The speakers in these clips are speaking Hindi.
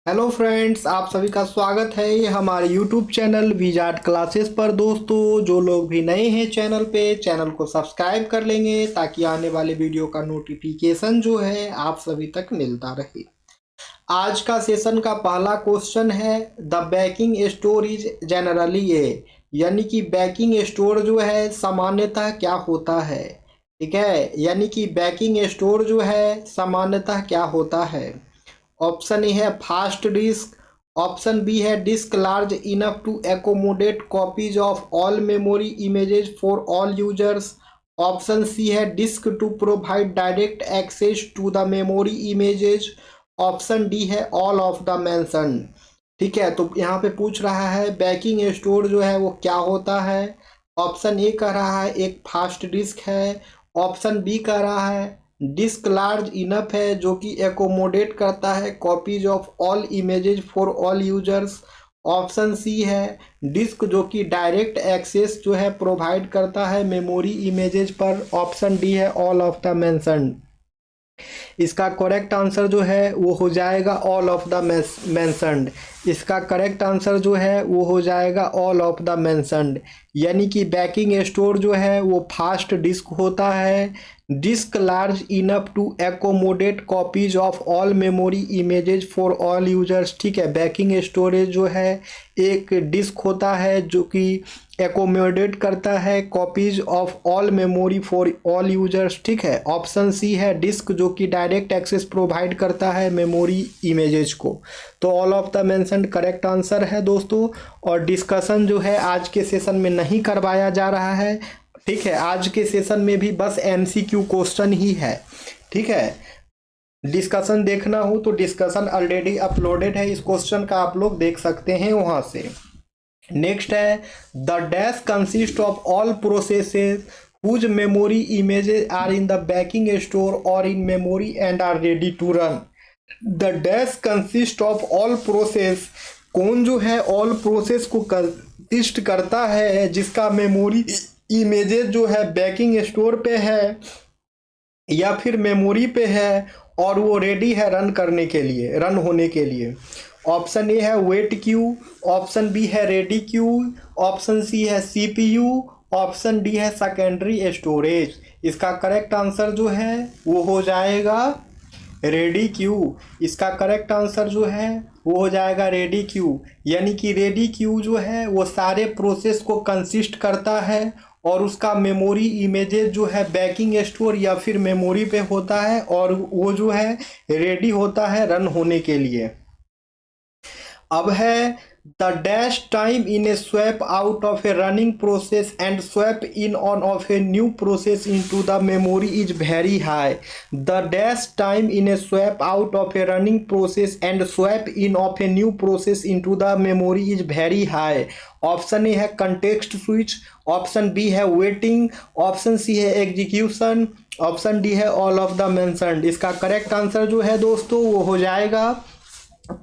हेलो फ्रेंड्स, आप सभी का स्वागत है ये हमारे यूट्यूब चैनल वीजार्ड क्लासेस पर। दोस्तों, जो लोग भी नए हैं चैनल पे, चैनल को सब्सक्राइब कर लेंगे ताकि आने वाले वीडियो का नोटिफिकेशन जो है आप सभी तक मिलता रहे। आज का सेशन का पहला क्वेश्चन है, the backing store is generally a, यानी कि बेकिंग स्टोर जो है सामान्यतः क्या होता है। ठीक है, यानी कि बेकिंग स्टोर जो है सामान्यतः क्या होता है। ऑप्शन ए है फास्ट डिस्क। ऑप्शन बी है disk large enough to accommodate copies of all memory images for all users. Option C है disk to provide direct access to the memory images. Option D है ऑल ऑफ द मेंशन। ठीक है, तो यहाँ पे पूछ रहा है बैकिंग स्टोर जो है वो क्या होता है। ऑप्शन ए कह रहा है एक फास्ट डिस्क है। ऑप्शन बी कह रहा है डिस्क लार्ज इनफ है जो कि एकोमोडेट करता है copies of all images for all users. Option C है डिस्क जो कि डायरेक्ट एक्सेस जो है प्रोवाइड करता है मेमोरी इमेजेस पर। ऑप्शन डी है ऑल ऑफ द मेंशन्ड। इसका करेक्ट आंसर जो है वो हो जाएगा ऑल ऑफ द मेंशन्ड। इसका करेक्ट आंसर जो है वो हो जाएगा ऑल ऑफ द मेंशन्ड। यानी कि बैकिंग स्टोर जो है वो फास्ट डिस्क होता है, disk large enough to accommodate copies of all memory images for all users. ठीक है, बैकिंग स्टोरेज जो है एक डिस्क होता है जो कि एकोमोडेट करता है copies of all memory for all users. ठीक है, ऑप्शन सी है डिस्क जो कि डायरेक्ट एक्सेस प्रोवाइड करता है मेमोरी इमेजेस को। तो all of the mentioned correct answer है दोस्तों। और डिस्कशन जो है आज के सेशन में नहीं करवाया जा रहा है। ठीक है, आज के सेशन में भी बस एमसीक्यू क्वेश्चन ही है। ठीक है, डिस्कशन देखना हो तो डिस्कशन ऑलरेडी अपलोडेड है, इस क्वेश्चन का आप लोग देख सकते हैं वहां से। नेक्स्ट है the dash consist of all processes whose memory images are in the backing store और in memory and are ready to run. The dash consist of all process, कौन जो है ऑल प्रोसेस को कंसिस्ट करता है जिसका मेमोरी इमेजेस जो है बैकिंग स्टोर पे है या फिर मेमोरी पे है और वो रेडी है रन करने के लिए, रन होने के लिए। ऑप्शन ए है वेट क्यू। ऑप्शन बी है रेडी क्यू। ऑप्शन सी है सीपीयू। ऑप्शन डी है सेकेंडरी स्टोरेज। इसका करेक्ट आंसर जो है वो हो जाएगा रेडी क्यू। इसका करेक्ट आंसर जो है वो हो जाएगा रेडी क्यू। यानी कि रेडी क्यू जो है वो सारे प्रोसेस को कंसिस्ट करता है और उसका मेमोरी इमेजेस जो है बैकिंग स्टोर या फिर मेमोरी पे होता है और वो जो है रेडी होता है रन होने के लिए। अब है the dash time in a swap out of A running process and swap in on off a new process into the memory is very high. The dash time in a swap out of A running process and swap in of a new process into the memory is very high. Option A है कंटेक्स्ट स्विच। ऑप्शन बी है वेटिंग। ऑप्शन सी है एग्जीक्यूशन। ऑप्शन डी है ऑल ऑफ द मेंशन्ड। इसका करेक्ट आंसर जो है दोस्तों वो हो जाएगा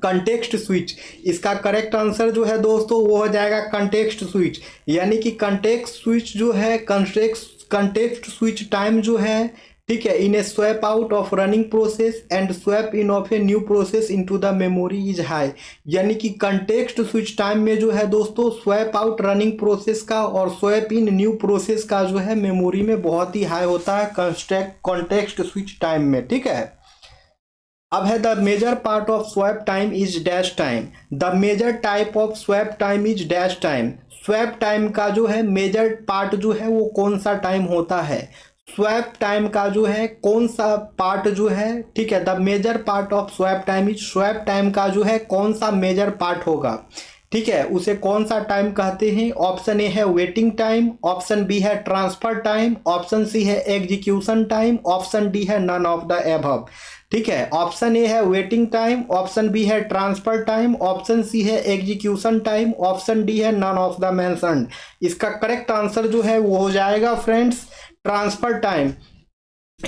कंटेक्स्ट स्विच। इसका करेक्ट आंसर जो है दोस्तों वो हो जाएगा कंटेक्स्ट स्विच। यानी कि कंटेक्स्ट स्विच जो है कंटेक्स्ट स्विच टाइम जो है, ठीक है, in a swap out of running process and swap in of a new process into the memory is high. यानी कि कंटेक्स्ट स्विच टाइम में जो है दोस्तों स्वैप आउट रनिंग प्रोसेस का और स्वैप इन न्यू प्रोसेस का जो है मेमोरी में बहुत ही हाई होता है कंटेक्स्ट स्विच टाइम में। ठीक है, अब है the major part of swap time is dash time. The major type of swap time is dash time. Swap time का जो है मेजर पार्ट जो है वो कौन सा टाइम होता है। स्वैप टाइम का जो है कौन सा पार्ट जो है, ठीक है, the major part of swap time is, swap time का जो है कौन सा मेजर पार्ट होगा, ठीक है, उसे कौन सा टाइम कहते हैं। ऑप्शन ए है वेटिंग टाइम। ऑप्शन बी है ट्रांसफर टाइम। ऑप्शन सी है एग्जीक्यूशन टाइम। ऑप्शन डी है नन ऑफ द एबव। ठीक है, ऑप्शन ए है वेटिंग टाइम। ऑप्शन बी है ट्रांसफर टाइम। ऑप्शन सी है एग्जीक्यूशन टाइम। ऑप्शन डी है नन ऑफ द मेंशन्ड। इसका करेक्ट आंसर जो है वो हो जाएगा फ्रेंड्स ट्रांसफर टाइम।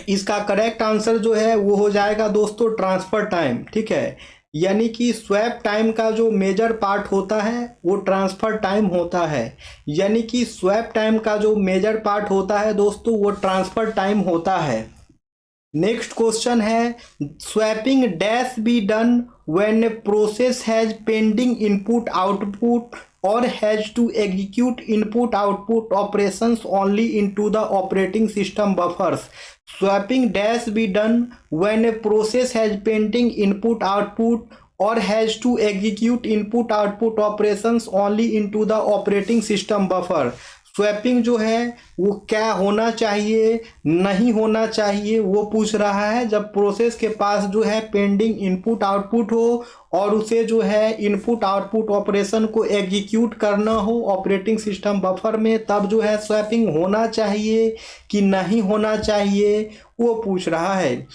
इसका करेक्ट आंसर जो है वो हो जाएगा दोस्तों ट्रांसफर टाइम। ठीक है, यानी कि स्वैप टाइम का जो मेजर पार्ट होता है वो ट्रांसफर टाइम होता है। यानी कि स्वैप टाइम का जो मेजर पार्ट होता है दोस्तों वो ट्रांसफर टाइम होता है। नेक्स्ट क्वेश्चन है swapping dash be done when a process has pending input output और has to execute input output operations only into the operating system buffers. Swapping dash be done when a process has pending input output और has to execute input output operations only into the operating system buffer. Swapping जो है वो क्या होना चाहिए, नहीं होना चाहिए, वो पूछ रहा है जब प्रोसेस के पास जो है पेंडिंग इनपुट आउटपुट हो और उसे जो है इनपुट आउटपुट ऑपरेशन को एग्जीक्यूट करना हो ऑपरेटिंग सिस्टम बफर में, तब जो है स्वैपिंग होना चाहिए कि नहीं होना चाहिए वो पूछ रहा है।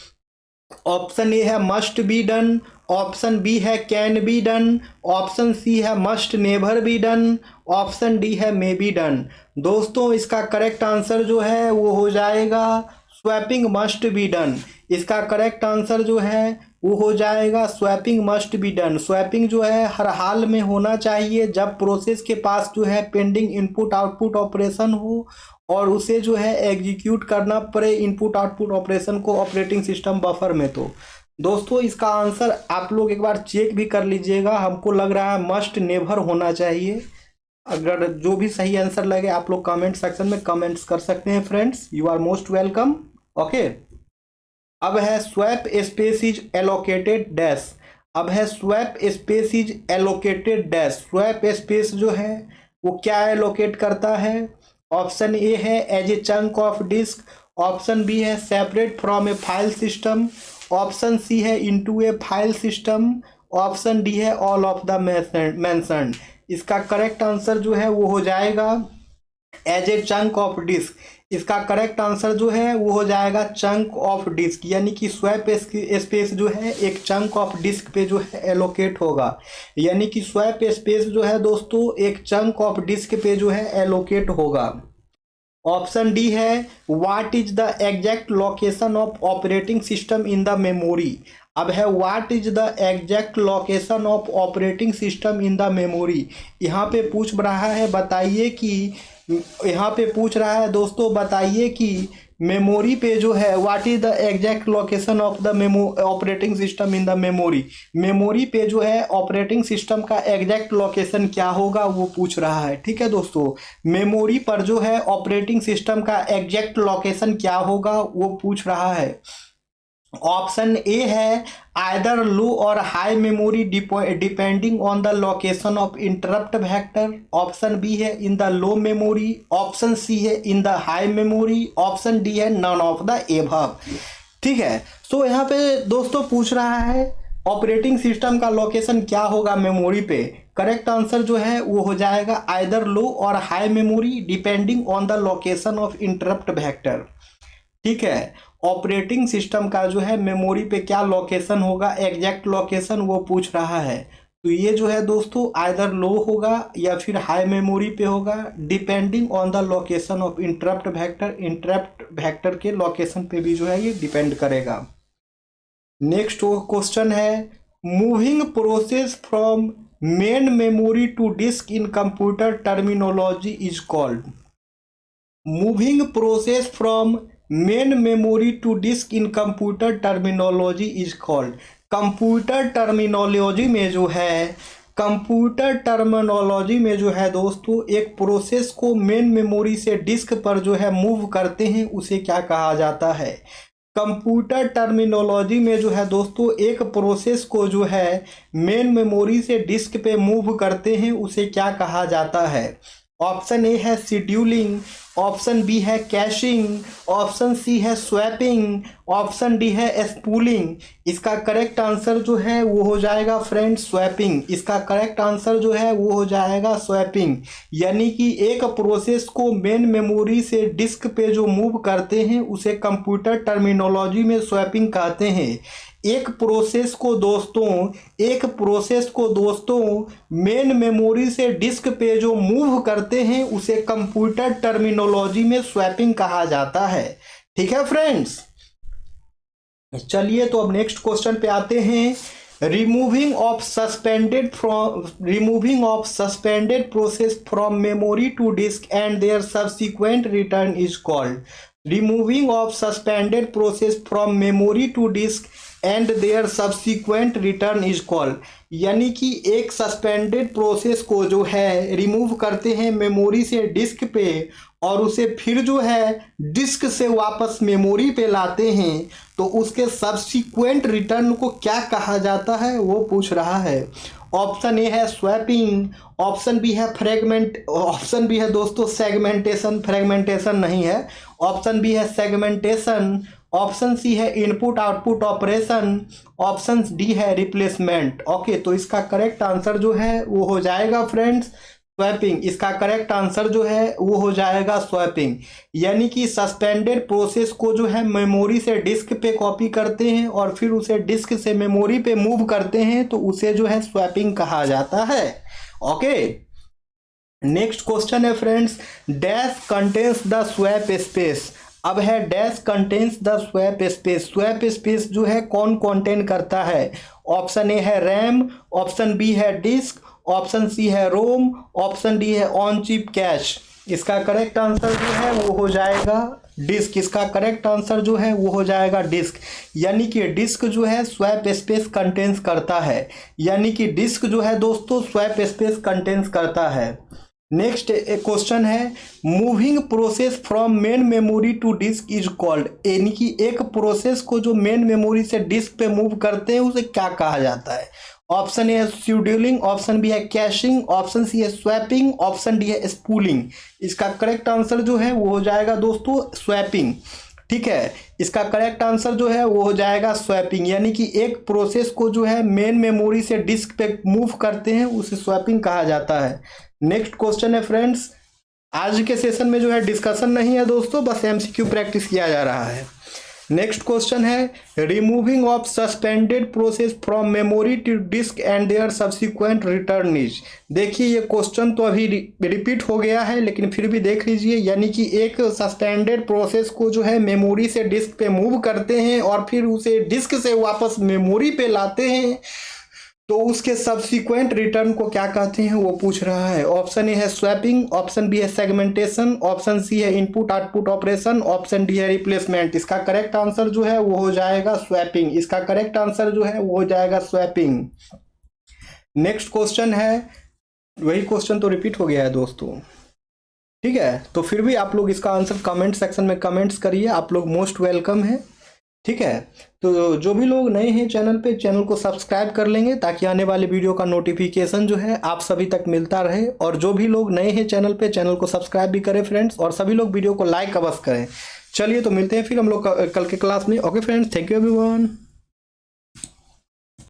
ऑप्शन ए है must be done, option B है can be done, option C है must never be done, option D है मे बी डन। दोस्तों इसका करेक्ट आंसर जो है वो हो जाएगा स्वैपिंग मस्ट बी डन। इसका करेक्ट आंसर जो है वो हो जाएगा swapping must be done. Swapping जो है हर हाल में होना चाहिए जब प्रोसेस के पास जो है पेंडिंग इनपुट आउटपुट ऑपरेशन हो और उसे जो है एग्जीक्यूट करना पड़े इनपुट आउटपुट ऑपरेशन को ऑपरेटिंग सिस्टम बफर में। तो दोस्तों इसका आंसर आप लोग एक बार चेक भी कर लीजिएगा, हमको लग रहा है मस्ट नेवर होना चाहिए। अगर जो भी सही आंसर लगे आप लोग कमेंट सेक्शन में कमेंट्स कर सकते हैं friends, you are most welcome. Okay, अब है swap space is allocated dash. अब है swap space is allocated dash. Swap space जो है वो क्या एलोकेट करता है? ऑप्शन ए है as a chunk of disk, option B है separate from a file system, option C है into a file system, option D है ऑल ऑफ द मेंशन्ड। इसका करेक्ट आंसर जो है वो हो जाएगा as a chunk of disk. इसका करेक्ट आंसर जो है वो हो जाएगा चंक ऑफ डिस्क, यानी कि स्वैप स्पेस जो है एक चंक ऑफ डिस्क पे जो है एलोकेट होगा। यानी कि स्वैप स्पेस जो है दोस्तों एक चंक ऑफ डिस्क पे जो है एलोकेट होगा। ऑप्शन डी है what is the exact location of operating system in the memory. अब है what is the exact location of operating system in the memory. यहाँ पे पूछ रहा है बताइए कि, यहाँ पे पूछ रहा है दोस्तों बताइए कि मेमोरी पे जो है what is the exact location of the operating system in the memory. Memory पे जो है ऑपरेटिंग सिस्टम का एग्जैक्ट लोकेशन क्या होगा वो पूछ रहा है। ठीक है दोस्तों, मेमोरी पर जो है ऑपरेटिंग सिस्टम का एग्जैक्ट लोकेशन क्या होगा वो पूछ रहा है। ऑप्शन ए है आइदर लो और high memory depending on the location of interrupt vector, option B है in the low memory, option C है in the high memory, option D है नन ऑफ द एबव। ठीक है, तो यहाँ पे दोस्तों पूछ रहा है ऑपरेटिंग सिस्टम का लोकेशन क्या होगा मेमोरी पे। करेक्ट आंसर जो है वो हो जाएगा आइदर लो और high memory depending on the location of interrupt vector. ठीक है, ऑपरेटिंग सिस्टम का जो है मेमोरी पे क्या लोकेशन होगा एग्जैक्ट लोकेशन वो पूछ रहा है। तो ये जो है दोस्तों आइदर लो होगा या फिर हाई मेमोरी पे होगा depending on the location of interrupt vector. Interrupt vector के लोकेशन पे भी जो है ये डिपेंड करेगा। नेक्स्ट क्वेश्चन है moving process from main memory to disk in computer terminology is called. Moving process from main memory to disk in computer terminology is called. Computer terminology में जो है, कंप्यूटर टर्मिनोलॉजी में जो है दोस्तों एक प्रोसेस को मेन मेमोरी से डिस्क पर जो है मूव करते हैं उसे क्या कहा जाता है। कंप्यूटर टर्मिनोलॉजी में जो है दोस्तों एक प्रोसेस को जो है मेन मेमोरी से डिस्क पे मूव करते हैं उसे क्या कहा जाता है। ऑप्शन ए है शेड्यूलिंग, ऑप्शन बी है कैशिंग, ऑप्शन सी है स्वैपिंग, ऑप्शन डी है स्पूलिंग। इसका करेक्ट आंसर जो है वो हो जाएगा फ्रेंड्स स्वैपिंग। इसका करेक्ट आंसर जो है वो हो जाएगा स्वैपिंग। यानी कि एक प्रोसेस को मेन मेमोरी से डिस्क पे जो मूव करते हैं उसे कंप्यूटर टर्मिनोलॉजी में स्वैपिंग कहते हैं। एक प्रोसेस को दोस्तों मेन मेमोरी से डिस्क पे जो मूव करते हैं उसे कंप्यूटर टर्मिनोलॉजी में स्वैपिंग कहा जाता है। ठीक है फ्रेंड्स, चलिए तो अब नेक्स्ट क्वेश्चन पे आते हैं। Removing of suspended process from memory to disk and their subsequent return is called. Removing of suspended process from memory to disk and their subsequent return is called. यानी कि एक सस्पेंडेड प्रोसेस को जो है रिमूव करते हैं मेमोरी से डिस्क पे और उसे फिर जो है डिस्क से वापस मेमोरी पे लाते हैं, तो उसके सब्सिक्वेंट रिटर्न को क्या कहा जाता है वो पूछ रहा है। ऑप्शन ए है स्वैपिंग, ऑप्शन बी है फ्रेगमेंट, ऑप्शन बी है दोस्तों सेगमेंटेशन, फ्रेगमेंटेशन नहीं है, ऑप्शन बी है सेगमेंटेशन, ऑप्शन सी है input output operation, option D है रिप्लेसमेंट। ओके, तो इसका करेक्ट आंसर जो है वो हो जाएगा फ्रेंड्स स्वैपिंग। इसका करेक्ट आंसर जो है वो हो जाएगा स्वैपिंग। यानी कि सस्पेंडेड प्रोसेस को जो है मेमोरी से डिस्क पे कॉपी करते हैं और फिर उसे डिस्क से मेमोरी पे मूव करते हैं, तो उसे जो है स्वैपिंग कहा जाता है। ओके, नेक्स्ट क्वेश्चन है friends, dash contains the swap space. अब है dash contains the swap space. Swap space जो है कौन कंटेन करता है? ऑप्शन ए है रैम, ऑप्शन बी है डिस्क, ऑप्शन सी है रोम, ऑप्शन डी है ऑन चिप कैश। इसका करेक्ट आंसर जो है वो हो जाएगा डिस्क। इसका करेक्ट आंसर जो है वो हो जाएगा डिस्क। यानी कि डिस्क जो है स्वैप स्पेस कंटेन्स करता है। यानी कि डिस्क जो है दोस्तों स्वैप स्पेस कंटेन्स करता है। नेक्स्ट क्वेश्चन है, moving process from main memory to disk is called. यानी कि एक प्रोसेस को जो मेन मेमोरी से डिस्क पे मूव करते हैं उसे क्या कहा जाता है? ऑप्शन ए है शेड्यूलिंग, ऑप्शन बी है कैशिंग, ऑप्शन सी है स्वैपिंग, ऑप्शन डी है स्पूलिंग। इसका करेक्ट आंसर जो है वो हो जाएगा दोस्तों स्वैपिंग। ठीक है, इसका करेक्ट आंसर जो है वो हो जाएगा स्वैपिंग। यानी कि एक प्रोसेस को जो है मेन मेमोरी से डिस्क पे मूव करते हैं उसे स्वैपिंग कहा जाता है। नेक्स्ट क्वेश्चन है फ्रेंड्स, आज के सेशन में जो है डिस्कशन नहीं है दोस्तों, बस एमसीक्यू प्रैक्टिस किया जा रहा है। नेक्स्ट क्वेश्चन है, removing of suspended process from memory to disk and their subsequent return is. देखिए ये क्वेश्चन तो अभी रिपीट हो गया है, लेकिन फिर भी देख लीजिए। यानी कि एक सस्पेंडेड प्रोसेस को जो है मेमोरी से डिस्क पे मूव करते हैं और फिर उसे डिस्क से वापस मेमोरी पे लाते हैं, तो उसके सब्सिक्वेंट रिटर्न को क्या कहते हैं वो पूछ रहा है। ऑप्शन ए है स्वैपिंग, ऑप्शन बी है सेगमेंटेशन, ऑप्शन सी है input output operation, option D है रिप्लेसमेंट। इसका करेक्ट आंसर जो है वो हो जाएगा स्वैपिंग। इसका करेक्ट आंसर जो है वो हो जाएगा स्वैपिंग। नेक्स्ट क्वेश्चन है, वही क्वेश्चन तो रिपीट हो गया है दोस्तों। ठीक है, तो फिर भी आप लोग इसका आंसर कमेंट सेक्शन में कमेंट्स करिए, आप लोग मोस्ट वेलकम है। ठीक है, तो जो भी लोग नए हैं चैनल पे, चैनल को सब्सक्राइब कर लेंगे ताकि आने वाले वीडियो का नोटिफिकेशन जो है आप सभी तक मिलता रहे। और जो भी लोग नए हैं चैनल पे, चैनल को सब्सक्राइब भी करें फ्रेंड्स, और सभी लोग वीडियो को लाइक अवश्य करें। चलिए तो मिलते हैं फिर हम लोग कल के क्लास में। Okay friends, thank you everyone.